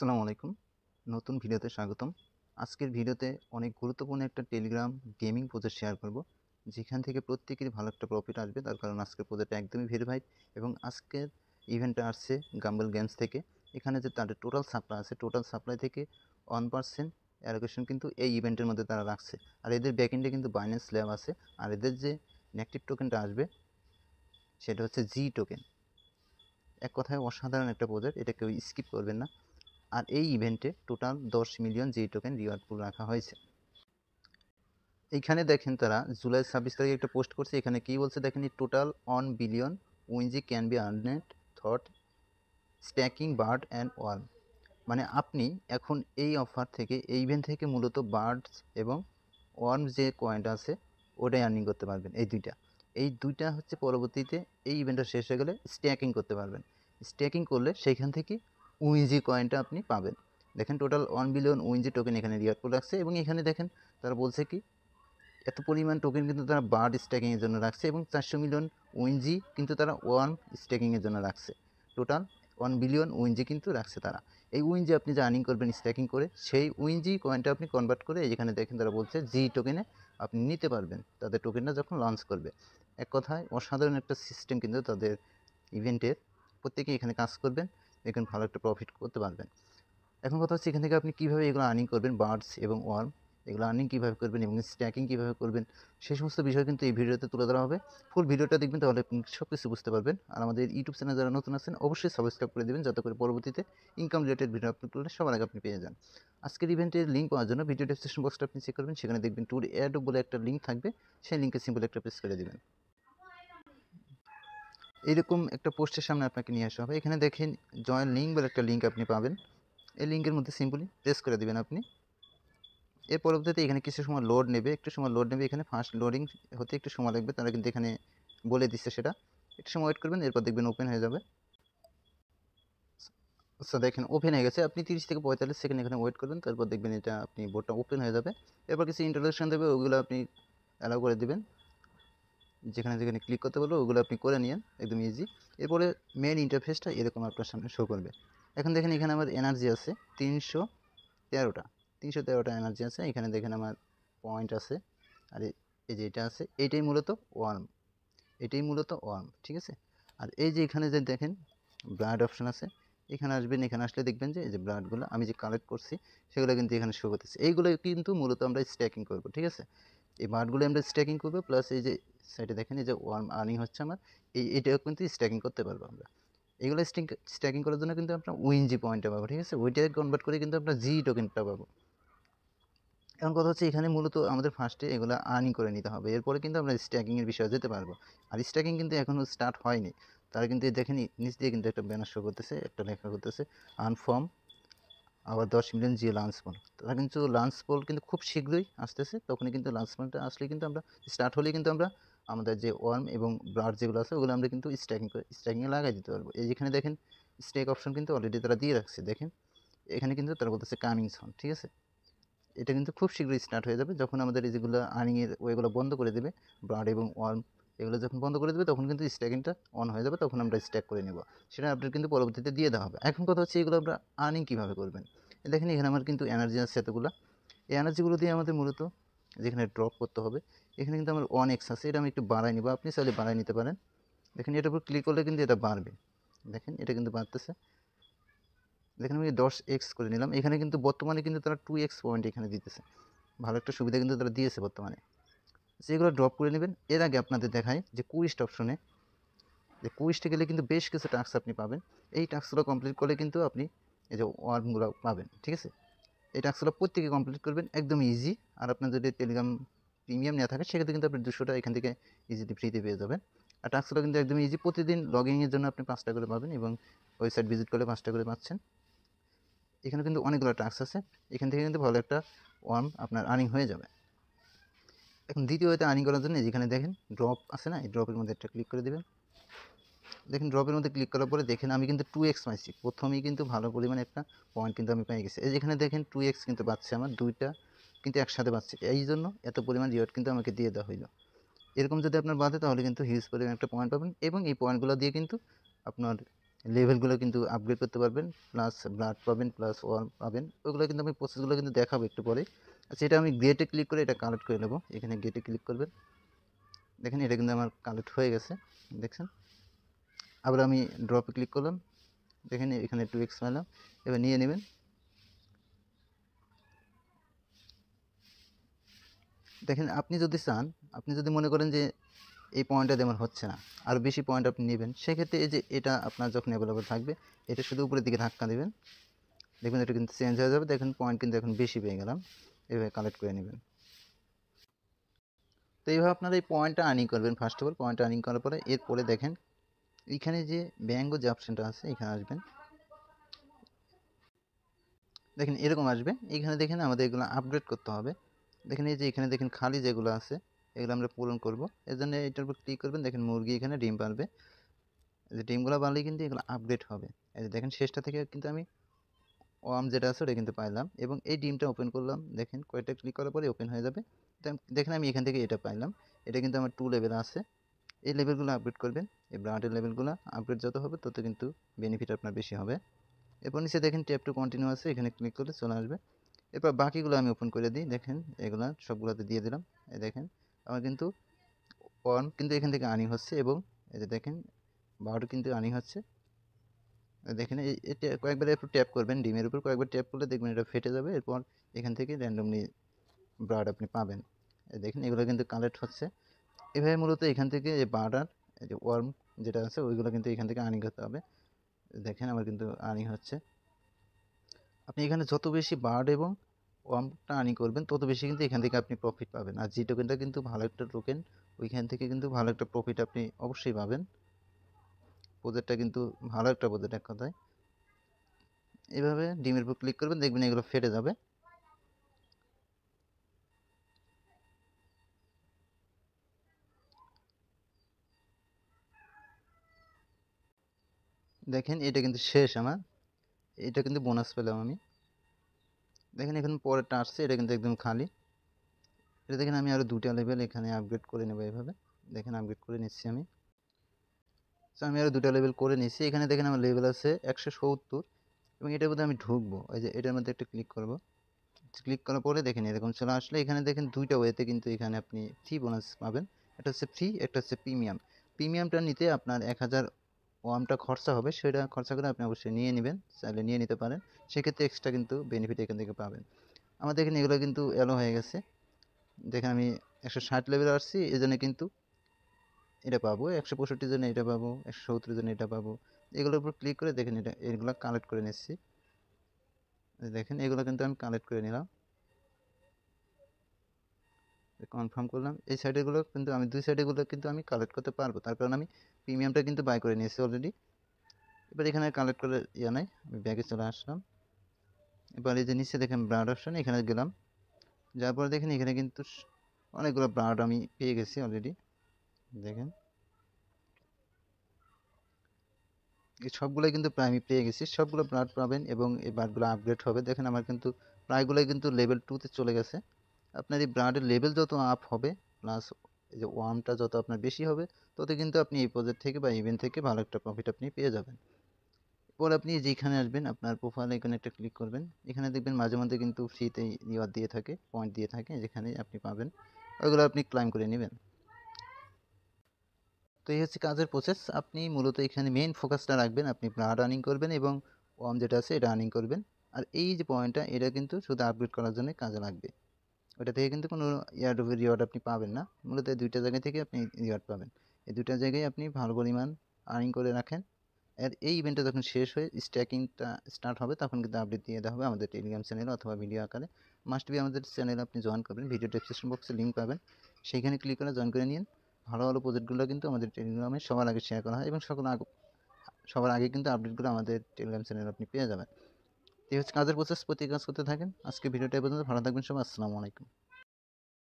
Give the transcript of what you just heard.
আসসালামু আলাইকুম। নতুন ভিডিওতে স্বাগতম। আজকের ভিডিওতে অনেক গুরুত্বপূর্ণ একটা টেলিগ্রাম গেমিং প্রজেক্ট শেয়ার করব। যেখান থেকে প্রত্যেকেরই ভালো একটা প্রফিট আসবে। তার কারণ আজকের প্রজেক্টটা একদমই ভেরিফাইড এবং আজকের ইভেন্টটা আসছে গাম্বল গেমস থেকে। এখানে যে তাদের টোটাল সাপ্লাই আছে, টোটাল সাপ্লাই থেকে 1% অ্যালোকেশন কিন্তু এই ইভেন্টের মধ্যে তারা রাখছে। আর এদের ব্যাকএন্ডে কিন্তু বাইন্যান্স ল্যাব আছে। আর এদের যে নেগেটিভ টোকেনটা আসবে সেটা হচ্ছে জি টোকেন। এক কথায় অসাধারণ একটা প্রজেক্ট, এটা কেউ স্কিপ করবেন না। আর এই ইভেন্টে টোটাল 10 মিলিয়ন জি টোকেন রিওয়ার্ড পুল রাখা হয়েছে। এইখানে দেখেন তারা জুলাই 26 তারিখে একটা পোস্ট করছে। এখানে কি বলছে দেখেন, টোটাল 1 বিলিয়ন উইনজি can be earned thought staking bird and worm. মানে আপনি এখন এই অফার থেকে, এই ইভেন্ট থেকে মূলত বার্ডস এবং ওয়ার্ম যে কয়েনটা আছে ওটাই আর্নিং করতে পারবেন। এই দুইটা হচ্ছে পরবর্তীতে এই ইভেন্টটা শেষ হয়ে গেলে স্ট্যাকিং করতে পারবেন। স্ট্যাকিং করলে সেইখান থেকে উইনজি কয়েনটা আপনি পাবেন। দেখেন টোটাল 1 বিলিয়ন উইনজি টোকেন এখানে রিওয়ার্ড করে রাখছে এবং এখানে দেখেন তারা বলছে কি এত পরিমাণ টোকেন কিন্তু তারা বার্ড স্ট্যাকিংয়ের জন্য রাখছে এবং 400 মিলিয়ন উইনজি কিন্তু তারা ওয়ার্ম স্ট্যাকিংয়ের জন্য রাখছে। টোটাল 1 বিলিয়ন উইনজি কিন্তু রাখছে তারা। এই উইনজি আপনি যে আর্নিং করবেন স্ট্যাকিং করে, সেই উইনজি কয়েনটা আপনি কনভার্ট করে এখানে দেখেন তারা বলছে জি টোকেনে আপনি নিতে পারবেন তাদের টোকেনটা যখন লঞ্চ করবে। এক কথায় অসাধারণ একটা সিস্টেম কিন্তু তাদের ইভেন্টের। প্রত্যেকেই এখানে কাজ করবেন, দেখুন ভালো একটা প্রফিট করতে পারবেন। এখন কথা হচ্ছে এখান থেকে আপনি কীভাবে এগুলো আর্নিং করবেন, বার্ডস এবং ওয়ার্ম এগুলো আর্নিং কীভাবে করবেন এবং স্ট্যাকিং কীভাবে করবেন, সেই সমস্ত বিষয় কিন্তু এই ভিডিওতে তুলে ধরা হবে। ফুল ভিডিওটা দেখবেন, তাহলে আপনি সব কিছু বুঝতে পারবেন। আর আমাদের ইউটিউব চ্যানেল যারা নতুন আছেন অবশ্যই সাবস্ক্রাইব করে দেবেন, যাতে করে পরবর্তীতে ইনকাম রিলেটেড ভিডিও আপলোড করলে সবার আগে আপনি পেয়ে যান। আজকের ইভেন্টের লিঙ্ক পাওয়ার জন্য ভিডিও ডেসক্রিপশন বক্সটা আপনি চেক করবেন, সেখানে দেখবেন ট্যুর অ্যাড বলে একটা লিঙ্ক থাকবে, সেই লিঙ্কে সিম্পল একটা প্রেস করে দেবেন। এইরকম একটা পোস্টের সামনে আপনাকে নিয়ে আসা হবে। এখানে দেখেন জয়েন লিঙ্ক বলে একটা লিঙ্ক আপনি পাবেন। এই লিঙ্কের মধ্যে সিম্পলি প্রেস করে দেবেন আপনি। এর পরবর্তীতে এখানে কিছু সময় লোড নেবে, একটু সময় লোড নেবে। এখানে ফার্স্ট লোডিং হতে একটু সময় লাগবে, তারা কিন্তু এখানে বলে দিচ্ছে সেটা। একটু সময় ওয়েট করবেন, এরপর দেখবেন ওপেন হয়ে যাবে। আচ্ছা দেখেন ওপেন হয়ে গেছে। আপনি 30 থেকে 45 সেকেন্ড এখানে ওয়েট করবেন, তারপর দেখবেন এটা আপনি বোর্ডটা ওপেন হয়ে যাবে। এরপর কিছু ইন্ট্রোডাকশন দেবে, ওগুলো আপনি অ্যালাউ করে দেবেন। যেখানে যেখানে ক্লিক করতে বলবো ওগুলো আপনি করে নিন, একদম ইজি। এরপরে মেন ইন্টারফেসটা এরকম আপনার সামনে শো করবে। এখন দেখেন এখানে আমার এনার্জি আছে 313টা এনার্জি আছে। এখানে দেখেন আমার পয়েন্ট আছে, আর এই যে এটা আছে, এটাই মূলত ওয়ার্ম, ঠিক আছে। আর এই যে এখানে যে দেখেন ব্লাড অপশন আছে, এখানে আসবেন। এখানে আসলে দেখবেন যে এই যে ব্লাডগুলো আমি যে কালেক্ট করছি সেগুলো কিন্তু এখানে শো করতেছে। এইগুলো কিন্তু মূলত আমরা স্ট্যাকিং করব, ঠিক আছে। এই বার্ডগুলো আমরা স্ট্যাকিং করবো, প্লাস এই যে সাইডে দেখেন এই যে ওয়ার্ম আর্নিং হচ্ছে আমার, এটাও কিন্তু স্ট্যাকিং করতে পারবো আমরা। এগুলো স্ট্যাকিং করার জন্য কিন্তু আমরা উইনজি পয়েন্টটা পাবো, ঠিক আছে। ওইটাকে কনভার্ট করে কিন্তু আমরা জি টোকেনটা পাবো। এখন কথা হচ্ছে এখানে মূলত আমাদের ফার্স্টে এগুলো আর্নিং করে নিতে হবে, এরপরে কিন্তু আমরা স্ট্যাকিংয়ের বিষয়ে যেতে পারবো। আর স্ট্যাকিং কিন্তু এখনও স্টার্ট হয়নি। তারা কিন্তু দেখেন নিচ দিয়ে কিন্তু একটা ব্যানার শো করতেছে, একটা লেখা করতেছে আনফর্ম আবার 10 মিলিয়ন জি লাঞ্চ পোল। তারা কিন্তু লাঞ্চ পোল কিন্তু খুব শীঘ্রই আসতেছে, তখনই কিন্তু লাঞ্চ পোলটা আসলে কিন্তু আমরা স্টার্ট হলেই কিন্তু আমরা আমাদের যে ওয়ার্ম এবং ব্লাড যেগুলো আছে ওগুলো আমরা কিন্তু স্ট্যাকিংয়ে লাগাই দিতে পারবো। এই যেখানে দেখেন স্টেক অপশন কিন্তু অলরেডি তারা দিয়ে রাখছে, দেখেন এখানে কিন্তু তারা বলতেছে কামিং সন, ঠিক আছে। এটা কিন্তু খুব শীঘ্রই স্টার্ট হয়ে যাবে। যখন আমাদের এই যেগুলো আর্নিংয়ের ওয়েগুলো বন্ধ করে দেবে, ব্লাড এবং ওয়ার্ম এগুলো যখন বন্ধ করে দেবে, তখন কিন্তু স্ট্যাকিংটা অন হয়ে যাবে, তখন আমরা স্ট্যাক করে নেব। সেটা আপডেট কিন্তু পরবর্তীতে দিয়ে দেওয়া হবে। এখন কথা হচ্ছে এগুলো আমরা আর্নিং কীভাবে করবেন। দেখেন এখানে আমার কিন্তু এনার্জি আছে এতগুলো। এই এনার্জিগুলো দিয়ে আমাদের মূলত যেখানে ড্রপ করতে হবে, এখানে কিন্তু আমার 1x আছে, এটা আমি একটু বাড়াই নিব। আপনি চাইলে বাড়াই নিতে পারেন। দেখেন এটার উপর ক্লিক করলে কিন্তু এটা বাড়বে, দেখেন এটা কিন্তু বাড়তেছে। দেখেন আমি 10x করে নিলাম। এখানে কিন্তু বর্তমানে কিন্তু তারা 2x পয়েন্ট এখানে দিতেছে, ভালো একটা সুবিধা কিন্তু তারা দিয়েছে বর্তমানে। যেগুলো ড্রপ করে নেবেন। এর আগে আপনাদের দেখায় যে কুইস্ট অপশনে, যে কুইস্টে গেলে কিন্তু বেশ কিছু টাস্ক আপনি পাবেন। এই টাস্কগুলো কমপ্লিট করলে কিন্তু আপনি এই যে ওয়ার্মগুলো পাবেন, ঠিক আছে। এই টাস্কগুলো প্রত্যেকে কমপ্লিট করবেন, একদম ইজি। আর আপনার যদি টেলিগ্রাম প্রিমিয়াম নেওয়া থাকে সেক্ষেত্রে কিন্তু আপনি 200 টাকা এখান থেকে ইজিলি ফ্রিতে পেয়ে যাবেন। আর টাস্কগুলো কিন্তু একদম ইজি, প্রতিদিন লগইনের জন্য আপনি 5টা করে পাবেন এবং ওয়েবসাইট ভিজিট করলে 5টা করে পাচ্ছেন। এখানে কিন্তু অনেকগুলো টাস্ক আছে, এখান থেকে কিন্তু ভালো একটা ওয়ার্ম আপনার আর্নিং হয়ে যাবে। এখন দ্বিতীয় ওয়েতে আর্নিং করার জন্য যেখানে দেখেন ড্রপ আছে না, এই ড্রপের মধ্যে একটা ক্লিক করে দেবেন। দেখেন ড্রপের মধ্যে ক্লিক করার পরে দেখেন আমি কিন্তু 2x পাইছি, প্রথমেই কিন্তু ভালো পরিমাণে একটা পয়েন্ট কিন্তু আমি পেয়ে গেছি। এই যেখানে দেখেন 2x কিন্তু পাচ্ছে, আমার দুইটা কিন্তু একসাথে পাচ্ছে, এই জন্য এত পরিমাণ রিওয়ার্ড কিন্তু আমাকে দিয়ে দেওয়া হইলো। এরকম যদি আপনার বাদে তাহলে কিন্তু হিউজ পরিমাণ একটা পয়েন্ট পাবেন এবং এই পয়েন্টগুলো দিয়ে কিন্তু আপনার লেভেলগুলো কিন্তু আপগ্রেড করতে পারবেন, প্লাস ব্লাড পাবেন, প্লাস ওয়ার্ম পাবেন। ওগুলো কিন্তু আমি প্রসেসগুলো কিন্তু দেখাবো একটু পরে। আচ্ছা, এটা আমি গেটে ক্লিক করে এটা কালেক্ট করে নেব। এখানে গেটে ক্লিক করবেন, দেখেন এটা কিন্তু আমার কালেক্ট হয়ে গেছে, দেখছেন। আবার আমি ড্রপে ক্লিক করলাম, দেখেন এখানে 2x পেলাম। এবার নিয়ে নেবেন। দেখেন আপনি যদি চান, আপনি যদি মনে করেন যে এই পয়েন্টটা যেমন হচ্ছে না, আরও বেশি পয়েন্ট আপনি নেবেন, সেক্ষেত্রে এই যে এটা আপনার যখন অ্যাভেলেবল থাকবে, এটা শুধু উপরের দিকে ধাক্কা দেবেন, দেখবেন এটা কিন্তু চেঞ্জ হয়ে যাবে। দেখেন পয়েন্ট কিন্তু এখন বেশি পেয়ে গেলাম। এভাবে কালেক্ট করে নেবেন। তো এইভাবে আপনারা এই পয়েন্টটা আর্নিং করবেন। ফার্স্ট অফ অল পয়েন্টটা আর্নিং করার পরে এরপরে দেখেন এখানে যে ব্যাঙ্গো যে অপশানটা আছে, এখানে আসবেন, দেখেন এরকম আসবে। এখানে দেখেন আমাদের এগুলো আপগ্রেড করতে হবে। দেখেন এই যে এখানে দেখেন খালি যেগুলো আছে, এগুলো আমরা পূরণ করব। এর জন্য এটার উপর ক্লিক করবেন, দেখেন মুরগি এখানে ডিম পারবে। এই যে ডিমগুলো পারলেই কিন্তু এগুলো আপগ্রেড হবে। এই যে দেখেন শেষটা থেকে কিন্তু আমি ওয়ার্ম যেটা আছে ওটা কিন্তু পাইলাম, এবং এই ডিমটা ওপেন করলাম, দেখেন কয়েকটা ক্লিক করার পরে ওপেন হয়ে যাবে। দেখেন আমি এখান থেকে এটা পাইলাম। এটা কিন্তু আমার 2 লেভেল আছে। এই লেভেলগুলো আপগ্রেড করবেন। এই ব্লাডের লেভেলগুলো আপগ্রেড যত হবে তত কিন্তু বেনিফিট আপনার বেশি হবে। এরপর নিচে দেখেন ট্যাপ টু কন্টিনিউ আছে, এখানে ক্লিক করলে চলে আসবে। এরপর বাকিগুলো আমি ওপেন করে দিই, দেখেন এগুলো সবগুলোতে দিয়ে দিলাম। এই দেখেন আমার কিন্তু ওয়ার্ম কিন্তু এখান থেকে আর্নিং হচ্ছে, এবং এই যে দেখেন বার্ড কিন্তু আর্নিং হচ্ছে। দেখেন এটা কয়েকবার একটু ট্যাপ করবেন ডিমের উপর, কয়েকবার ট্যাপ করলে দেখবেন এটা ফেটে যাবে। এরপর এখান থেকে র্যান্ডমলি বার্ড আপনি পাবেন। দেখেন এগুলো কিন্তু কালেক্ট হচ্ছে। এভাবে মূলত এখান থেকে যে বার্ড আর এই যে ওয়ার্ম যেটা আছে ওইগুলো কিন্তু এখান থেকে আর্নিং করতে হবে। দেখেন আমার কিন্তু আর্নিং হচ্ছে। আপনি এখানে যত বেশি বার্ড এবং ওয়ার্মটা আর্নিং করবেন তত বেশি কিন্তু এখান থেকে আপনি প্রফিট পাবেন। আর জি টোকেনটা কিন্তু ভালো একটা টোকেন, ওইখান থেকে কিন্তু ভালো একটা প্রফিট আপনি অবশ্যই পাবেন। প্রজেক্টটা কিন্তু ভালো একটা প্রজেক্ট এক কথায়। এভাবে ডিমের উপর ক্লিক করবেন, দেখবেন এগুলো ফেটে যাবে। দেখেন এটা কিন্তু শেষ আমার, এটা কিন্তু বোনাস পেলাম আমি। দেখেন এখানে পরেরটা আসছে, এটা কিন্তু একদম খালি। এটা দেখেন আমি আরও 2টা লেভেল এখানে আপগ্রেড করে নেবো এভাবে। দেখেন আপগ্রেড করে নিচ্ছি আমি। তো আমি আরও 2টা লেভেল করে নিচ্ছি। এখানে দেখেন আমার লেভেল আছে 170, এবং এটার মধ্যে আমি ঢুকবো। ওই যে এটার মধ্যে একটা ক্লিক করব। ক্লিক করার পরে দেখেন এরকম চলে আসলে এখানে দেখেন 2টা ওয়েতে কিন্তু এখানে আপনি ফ্রি বোনাস পাবেন। একটা হচ্ছে ফ্রি, একটা হচ্ছে প্রিমিয়াম। প্রিমিয়ামটা নিতে আপনার 1000 ওয়ামটা খরচা হবে, সেটা খরচা করে আপনি অবশ্যই নিয়ে নেবেন, চাইলে নিয়ে নিতে পারেন। সেক্ষেত্রে এক্সট্রা কিন্তু বেনিফিট এখান থেকে পাবেন। আমার দেখেন এগুলো কিন্তু অ্যালো হয়ে গেছে। দেখেন আমি 160 লেভেলে আসছি, এই জন্য কিন্তু এটা পাবো, 165 জন্য এটা পাবো, 170 জন্য এটা পাবো। এগুলোর উপর ক্লিক করে দেখেন এটা এগুলো কালেক্ট করে নিচ্ছি। দেখেন এগুলো কিন্তু আমি কালেক্ট করে নিলাম, কনফার্ম করলাম। এই সাইডেগুলো কিন্তু আমি 2 সাইডেগুলো কিন্তু আমি কালেক্ট করতে পারবো, তার কারণ আমি প্রিমিয়ামটা কিন্তু বাই করে নিয়েছি অলরেডি। এবার এখানে কালেক্ট করে ইয়ে নাই, আমি ব্যাগে চলে আসলাম। এবার এই যে নিচে দেখেন ব্লাড অপশন, এখানে গেলাম। যার পরে দেখেন এখানে কিন্তু অনেকগুলো ব্লাড আমি পেয়ে গেছি অলরেডি। দেখেন এই সবগুলোই কিন্তু প্রায় আমি পেয়ে গেছি, সবগুলো ব্লাড পাবেন এবং এই ব্লাডগুলো আপগ্রেড হবে। দেখেন আমার কিন্তু প্রায়গুলোই কিন্তু লেভেল 2-তে চলে গেছে। আপনার এই ব্লাডের লেভেল যত আপ হবে, প্লাস এই যে ওয়ার্মটা যত আপনার বেশি হবে, তত কিন্তু আপনি এই প্রজেক্ট থেকে বা ইভেন্ট থেকে ভালো একটা প্রফিট আপনি পেয়ে যাবেন। এরপর আপনি যেখানে আসবেন আপনার প্রোফাইল এখানে একটা ক্লিক করবেন। এখানে দেখবেন মাঝে মধ্যে কিন্তু ফ্রিতে রিওয়ার্ড দিয়ে থাকে, পয়েন্ট দিয়ে থাকে, যেখানে আপনি পাবেন ওইগুলো আপনি ক্লাইম করে নেবেন। তো এই হচ্ছে কাজের প্রসেস। আপনি মূলত এখানে মেইন ফোকাসটা রাখবেন, আপনি ব্লাড আর্নিং করবেন এবং ওয়ার্ম যেটা আছে এটা আর্নিং করবেন। আর এই যে পয়েন্টটা এটা কিন্তু শুধু আপগ্রেড করার জন্য কাজে লাগবে। ওটা থেকে কিন্তু কোনো এয়ারড্রপের রিওয়ার্ড আপনি পাবেন না। মূলত এই 2টা জায়গা থেকে আপনি রিওয়ার্ড পাবেন। এই 2টা জায়গায় আপনি ভালো পরিমাণ আর্নিং করে রাখেন। আর এই ইভেন্টটা যখন শেষ হয়ে স্ট্যাকিংটা স্টার্ট হবে, তখন কিন্তু আপডেট দিয়ে দেওয়া হবে আমাদের টেলিগ্রাম চ্যানেলে অথবা ভিডিও আকারে। মাস্ট বি আমাদের চ্যানেলে আপনি জয়েন করবেন, ভিডিও ডেসক্রিপশন বক্সে লিঙ্ক পাবেন, সেইখানে ক্লিক করে জয়েন করে নিন। ভালো ভালো প্রজেক্টগুলো কিন্তু আমাদের টেলিগ্রামে সবার আগে শেয়ার করা হয়, এবং সবার আগে কিন্তু আপডেটগুলো আমাদের টেলিগ্রাম চ্যানেলে আপনি পেয়ে যাবেন। এই হচ্ছে কাজের প্রসেস, প্রতি কাজ করতে থাকেন। আজকে ভিডিওটা এই পর্যন্ত, ভালো থাকবেন সবাই, আসসালামু আলাইকুম।